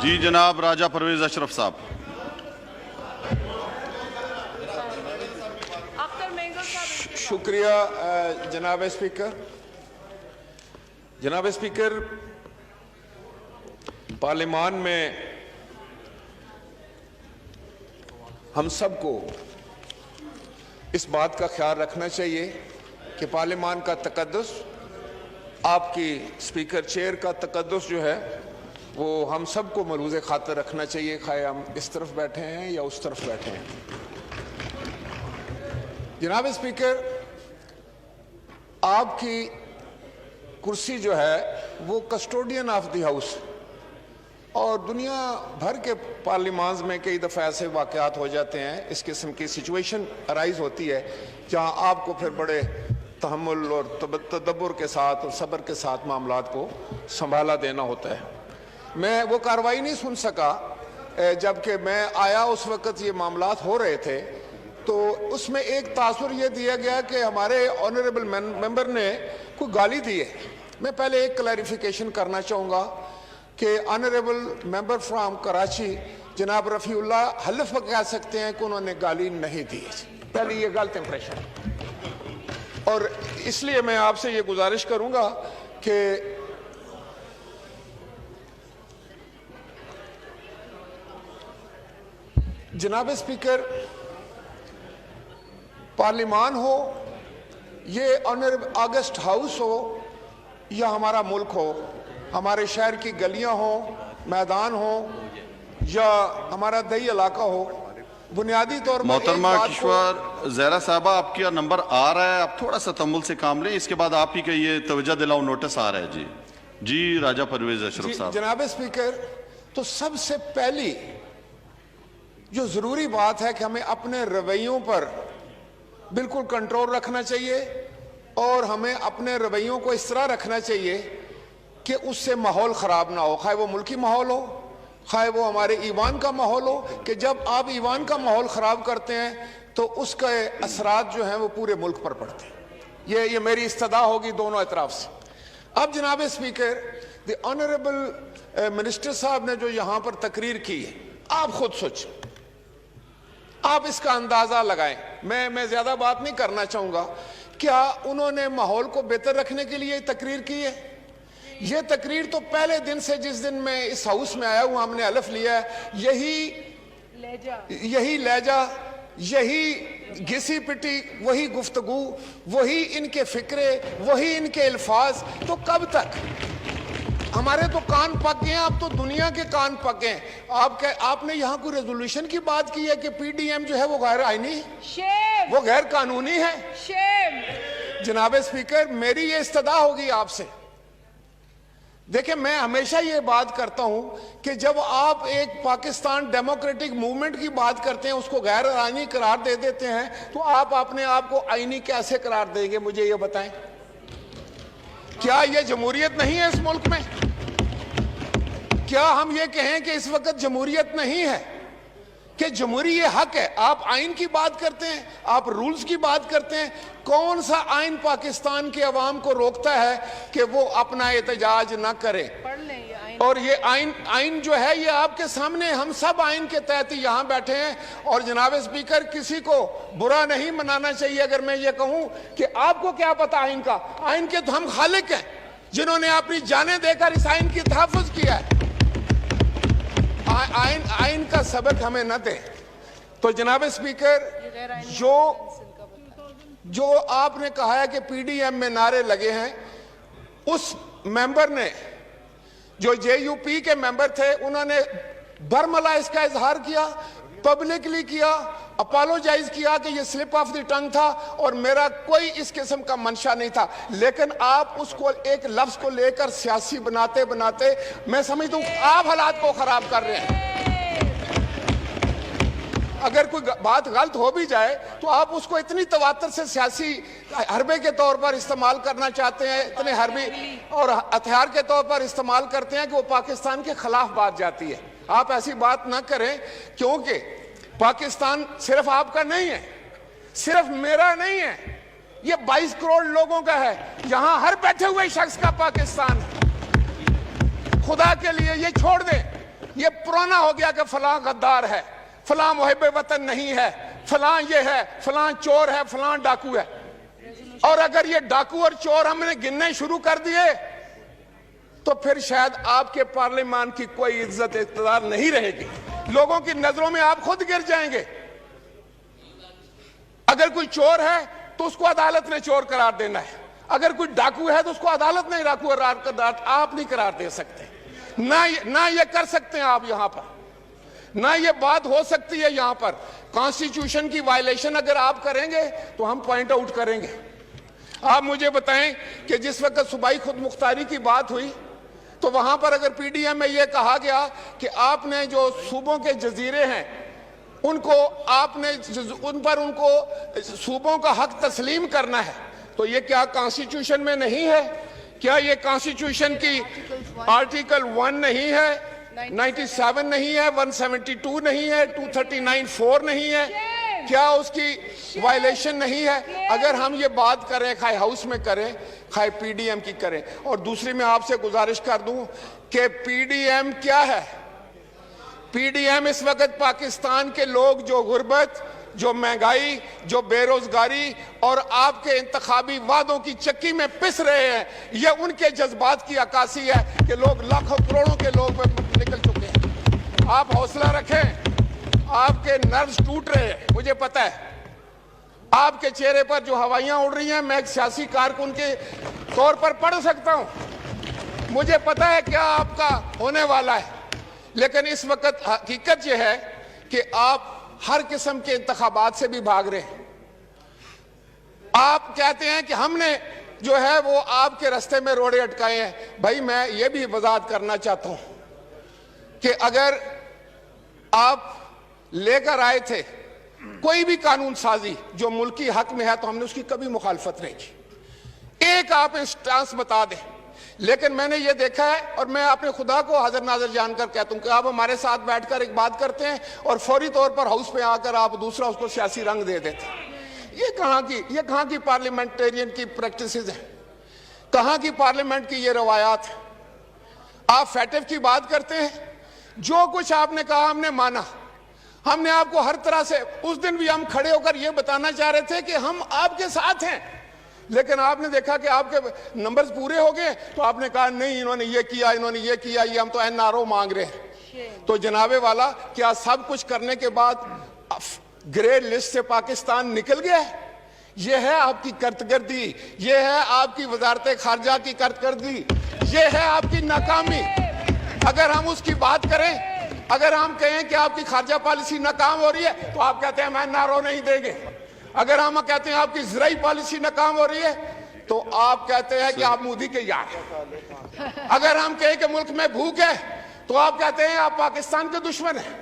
جی جناب راجہ پرویز اشرف صاحب. شکریہ جناب اسپیکر. جناب اسپیکر، پارلیمان میں ہم سب کو اس بات کا خیال رکھنا چاہیے کہ پارلیمان کا تقدس، آپ کی اسپیکر چیئر کا تقدس جو ہے وہ ہم سب کو ملحوظ خاطر رکھنا چاہیے، خواہ ہم اس طرف بیٹھے ہیں یا اس طرف بیٹھے ہیں. جناب اسپیکر، آپ کی کرسی جو ہے وہ کسٹوڈین آف دی ہاؤس، اور دنیا بھر کے پارلیمانز میں کئی دفعہ ایسے واقعات ہو جاتے ہیں، اس قسم کی سچویشن ارائز ہوتی ہے جہاں آپ کو پھر بڑے تحمل اور تدبر کے ساتھ اور صبر کے ساتھ معاملات کو سنبھالا دینا ہوتا ہے. میں وہ کارروائی نہیں سن سکا، جبکہ میں آیا اس وقت یہ معاملات ہو رہے تھے، تو اس میں ایک تاثر یہ دیا گیا کہ ہمارے آنریبل ممبر نے کوئی گالی دی ہے. میں پہلے ایک کلیریفیکیشن کرنا چاہوں گا کہ آنریبل ممبر فرام کراچی جناب رفیع اللہ حلف کہہ سکتے ہیں کہ انہوں نے گالی نہیں دی. پہلے یہ غلط امپریشن، اور اس لیے میں آپ سے یہ گزارش کروں گا کہ جناب اسپیکر، پارلیمان ہو، یہ آنریبل آگسٹ ہاؤس ہو یا ہمارا ملک ہو، ہمارے شہر کی گلیاں ہوں، میدان ہوں یا ہمارا دیہی علاقہ ہو، بنیادی طور پر محترمہ کشور زہرا صاحبہ، آپ کا نمبر آ رہا ہے، آپ تھوڑا سا تحمل سے کام لیں، اس کے بعد آپ ہی کا یہ توجہ دلاؤ نوٹس آ رہا ہے. جی راجہ پرویز اشرف صاحب. جناب اسپیکر، تو سب سے پہلی جو ضروری بات ہے کہ ہمیں اپنے رویوں پر بالکل کنٹرول رکھنا چاہیے، اور ہمیں اپنے رویوں کو اس طرح رکھنا چاہیے کہ اس سے ماحول خراب نہ ہو، خواہ وہ ملکی ماحول ہو، خواہ وہ ہمارے ایوان کا ماحول ہو، کہ جب آپ ایوان کا ماحول خراب کرتے ہیں تو اس کے اثرات جو ہیں وہ پورے ملک پر پڑتے ہیں. یہ میری استدعا ہوگی دونوں اطراف سے. اب جناب اسپیکر، دی آنریبل منسٹر صاحب نے جو یہاں پر تقریر کی ہے، آپ خود سوچیں، آپ اس کا اندازہ لگائیں. میں زیادہ بات نہیں کرنا چاہوں گا. کیا انہوں نے ماحول کو بہتر رکھنے کے لیے تقریر کی ہے؟ یہ تقریر تو پہلے دن سے، جس دن میں اس ہاؤس میں آیا ہوں، ہم نے حلف لیا ہے، یہی لہجہ، یہی گھسی پٹی، وہی گفتگو، وہی ان کے فکرے، وہی ان کے الفاظ. تو کب تک؟ ہمارے تو کان پک گئے ہیں، اب تو دنیا کے کان پک گئے ہیں. آپ نے یہاں کوئی ریزولوشن کی بات کی ہے کہ پی ڈی ایم جو ہے وہ غیر آئینی ہے، وہ غیر قانونی ہے. جناب اسپیکر، میری یہ استدعا ہوگی آپ سے. دیکھیں، میں ہمیشہ یہ بات کرتا ہوں کہ جب آپ ایک پاکستان ڈیموکریٹک موومنٹ کی بات کرتے ہیں، اس کو غیر آئینی قرار دے دیتے ہیں، تو آپ اپنے آپ کو آئینی کیسے قرار دیں گے؟ مجھے یہ بتائیں. کیا یہ جمہوریت نہیں ہے اس ملک میں؟ کیا ہم یہ کہیں کہ اس وقت جمہوریت نہیں ہے؟ کہ جمہوری یہ حق ہے. آپ آئین کی بات کرتے ہیں، آپ رولز کی بات کرتے ہیں. کون سا آئین پاکستان کے عوام کو روکتا ہے کہ وہ اپنا احتجاج نہ کرے؟ اور یہ آئین جو ہے یہ آپ کے سامنے، ہم سب آئین کے تحت یہاں بیٹھے ہیں. اور جناب اسپیکر، کسی کو برا نہیں منانا چاہیے اگر میں یہ کہوں کہ آپ کو کیا پتا آئین کا. آئین کے تو ہم خالق ہیں، جنہوں نے اپنی جانیں دے کر اس آئین کی تحفظ کیا ہے. آئین کا سبق ہمیں نہ دیں. تو جناب اسپیکر، جو آپ نے کہا ہے کہ پی ڈی ایم میں نعرے لگے ہیں، اس ممبر نے، جو جے یو پی کے ممبر تھے، انہوں نے برملا اس کا اظہار کیا، پبلکلی کیا، اپالوجائز کیا کہ یہ سلپ آف دی ٹنگ تھا اور میرا کوئی اس قسم کا منشا نہیں تھا. لیکن آپ اس کو ایک لفظ کو لے کر سیاسی بناتے بناتے میں سمجھتا ہوں آپ حالات کو خراب کر رہے ہیں. اگر کوئی بات غلط ہو بھی جائے تو آپ اس کو اتنی تواتر سے سیاسی حربے کے طور پر استعمال کرنا چاہتے ہیں، اتنے حربی اور ہتھیار کے طور پر استعمال کرتے ہیں کہ وہ پاکستان کے خلاف بات جاتی ہے. آپ ایسی بات نہ کریں، کیونکہ پاکستان صرف آپ کا نہیں ہے، صرف میرا نہیں ہے، یہ 22 کروڑ لوگوں کا ہے. یہاں ہر بیٹھے ہوئے شخص کا پاکستان ہے. خدا کے لیے یہ چھوڑ دیں. یہ پرانا ہو گیا کہ فلاں غدار ہے، فلاں محب وطن نہیں ہے، فلاں یہ ہے، فلاں چور ہے، فلاں ڈاکو ہے. اور اگر یہ ڈاکو اور چور ہم نے گننے شروع کر دیے تو پھر شاید آپ کے پارلیمان کی کوئی عزت اقتدار نہیں رہے گی. لوگوں کی نظروں میں آپ خود گر جائیں گے. اگر کوئی چور ہے تو اس کو عدالت نے چور قرار دینا ہے، اگر کوئی ڈاکو ہے تو اس کو عدالت نے ڈاکو آپ نہیں قرار دے سکتے. نہ یہ کر سکتے ہیں آپ یہاں پر، نہ یہ بات ہو سکتی ہے یہاں پر. کانسٹیٹیوشن کی وائلیشن اگر آپ کریں گے تو ہم پوائنٹ آؤٹ کریں گے. آپ مجھے بتائیں کہ جس وقت صوبائی خود مختاری کی بات ہوئی تو وہاں پر اگر پی ڈی ایم میں یہ کہا گیا کہ آپ نے جو صوبوں کے جزیرے ہیں ان کو صوبوں کا حق تسلیم کرنا ہے، تو یہ کیا کانسٹیٹیوشن میں نہیں ہے؟ کیا یہ کانسٹیٹیوشن کی آرٹیکل 1 نہیں ہے، 97 نہیں ہے، 172 نہیں ہے، 239(4) نہیں ہے؟ کیا اس کی وائلیشن نہیں ہے؟ اگر ہم یہ بات کریں، خواہ ہاؤس میں کریں، خواہ پی ڈی ایم کی کریں. اور دوسری میں آپ سے گزارش کر دوں کہ پی ڈی ایم کیا ہے؟ پی ڈی ایم اس وقت پاکستان کے لوگ جو غربت، جو مہنگائی، جو بے روزگاری اور آپ کے انتخابی وعدوں کی چکی میں پس رہے ہیں، یہ ان کے جذبات کی عکاسی ہے کہ لوگ لاکھوں کروڑوں کے لوگ نکل چکے ہیں. آپ حوصلہ رکھیں، آپ کے نروز ٹوٹ رہے ہیں، مجھے پتہ ہے. آپ کے چہرے پر جو ہوائیاں اڑ رہی ہیں میں ایک سیاسی کارکن کے طور پر پڑھ سکتا ہوں. مجھے پتہ ہے کیا آپ کا ہونے والا ہے، لیکن اس وقت حقیقت یہ ہے کہ آپ ہر قسم کے انتخابات سے بھی بھاگ رہے ہیں. آپ کہتے ہیں کہ ہم نے جو ہے وہ آپ کے رستے میں روڑے اٹکائے ہیں. بھائی میں یہ بھی وضاحت کرنا چاہتا ہوں کہ اگر آپ لے کر آئے تھے کوئی بھی قانون سازی جو ملکی حق میں ہے تو ہم نے اس کی کبھی مخالفت نہیں کی. ایک آپ انسٹانس بتا دیں. لیکن میں نے یہ دیکھا ہے اور میں اپنے خدا کو حاضر ناظر جان کر کہتا ہوں کہ آپ ہمارے ساتھ بیٹھ کر ایک بات کرتے ہیں اور فوری طور پر ہاؤس پہ آ کر آپ دوسرا اس کو سیاسی رنگ دے دیتے ہیں. یہ کہاں کی پارلیمنٹیرین کی پریکٹسز ہیں؟ کہاں کی پارلیمنٹ کی یہ روایات ہیں؟ آپ فیٹف کی بات کرتے ہیں. جو کچھ آپ نے کہا ہم نے مانا. ہم نے آپ کو ہر طرح سے، اس دن بھی ہم کھڑے ہو کر یہ بتانا چاہ رہے تھے کہ ہم آپ کے ساتھ ہیں، لیکن آپ نے دیکھا کہ آپ کے نمبرز پورے ہو گئے تو آپ نے کہا نہیں انہوں نے یہ کیا، انہوں نے یہ کیا، یہ ہم تو این آر او مانگ رہے ہیں. تو جناب والا کیا سب کچھ کرنے کے بعد گرے لسٹ سے پاکستان نکل گیا ہے؟ یہ ہے آپ کی کرتگردی، یہ ہے آپ کی وزارت خارجہ کی کرتگردی، یہ ہے آپ کی ناکامی. اگر ہم اس کی بات کریں، اگر ہم کہیں کہ آپ کی خارجہ پالیسی ناکام ہو رہی ہے تو آپ کہتے ہیں میں نارو نہیں دیں گے. اگر ہم کہتے ہیں آپ کی زرعی پالیسی ناکام ہو رہی ہے تو آپ کہتے ہیں کہ آپ مودی کے یار ہیں. اگر ہم کہیں کہ ملک میں بھوک ہے تو آپ کہتے ہیں آپ پاکستان کے دشمن ہیں.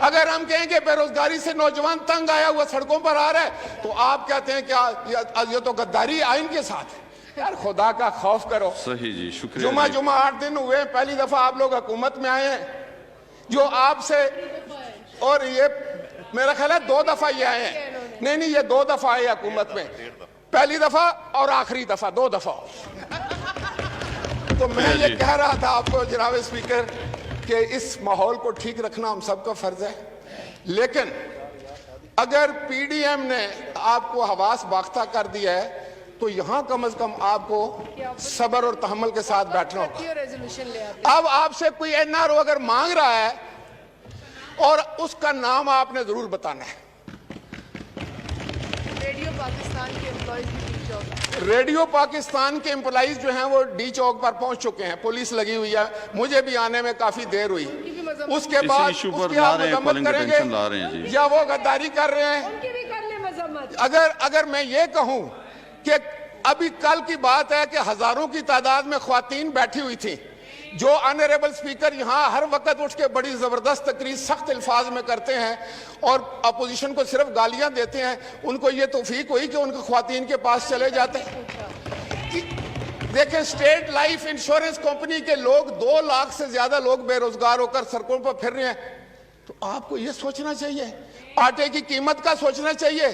اگر ہم کہیں کہ بے روزگاری سے نوجوان تنگ آیا ہوا سڑکوں پر آ رہا ہے تو آپ کہتے ہیں کہ یہ تو غداری آئین کے ساتھ ہے. یار خدا کا خوف کرو. صحیح جی، شکریہ. جمعہ 8 دن ہوئے، پہلی دفعہ آپ لوگ حکومت میں آئے ہیں. جو آپ سے، اور یہ میرا خیال ہے 2 دفعہ یہ آئے ہیں. نہیں یہ 2 دفعہ آئے حکومت میں، پہلی دفعہ اور آخری دفعہ، 2 دفعہ. تو میں یہ کہہ رہا تھا آپ کو جناب اسپیکر کہ اس ماحول کو ٹھیک رکھنا ہم سب کا فرض ہے. لیکن اگر پی ڈی ایم نے آپ کو حواس باختہ کر دیا ہے تو یہاں کم از کم آپ کو صبر اور تحمل کے ساتھ بیٹھنا ہوگا. اب آپ سے کوئی این آر او اگر مانگ رہا ہے اور اس کا نام آپ نے ضرور بتانا ہے. ریڈیو پاکستان کے امپلائیز جو ہیں وہ ڈی چوک پر پہنچ چکے ہیں، پولیس لگی ہوئی ہے. مجھے بھی آنے میں کافی دیر ہوئی. اس کے بعد اس کی آپ مذمت کریں گے یا وہ غداری کر رہے ہیں؟ اگر میں یہ کہوں کہ ابھی کل کی بات ہے کہ ہزاروں کی تعداد میں خواتین بیٹھی ہوئی تھی جو آنریبل سپیکر یہاں ہر وقت اٹھ کے بڑی زبردست تقریر سخت الفاظ میں کرتے ہیں اور اپوزیشن کو صرف گالیاں دیتے ہیں، ان کو یہ توفیق ہوئی کہ ان کو خواتین کے پاس چلے جاتے ہیں. دیکھیں اسٹیٹ لائف انشورنس کمپنی کے لوگ 2 لاکھ سے زیادہ لوگ بے روزگار ہو کر سڑکوں پر پھر رہے ہیں. تو آپ کو یہ سوچنا چاہیے، آٹے کی قیمت کا سوچنا چاہیے.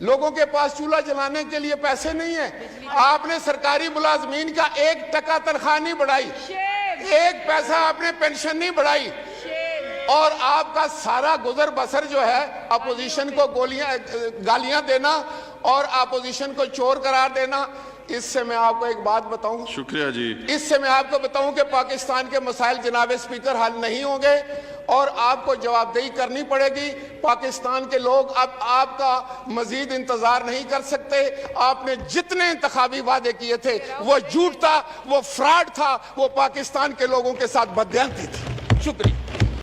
لوگوں کے پاس چولہا جلانے کے لیے پیسے نہیں ہیں. آپ نے سرکاری ملازمین کا 1% تنخواہ نہیں بڑھائی، 1 پیسہ آپ نے پینشن نہیں بڑھائی. اور آپ کا سارا گزر بسر جو ہے اپوزیشن کو گالیاں دینا اور اپوزیشن کو چور قرار دینا. اس سے میں آپ کو ایک بات بتاؤں, شکریہ جی. اس سے میں آپ کو بتاؤں کہ پاکستان کے مسائل جناب اسپیکر حل نہیں ہوں گے اور آپ کو جواب دہی کرنی پڑے گی. پاکستان کے لوگ اب آپ کا مزید انتظار نہیں کر سکتے. آپ نے جتنے انتخابی وعدے کیے تھے وہ جھوٹ تھا, وہ فراڈ تھا, وہ پاکستان کے لوگوں کے ساتھ بددیانتی تھی. شکریہ.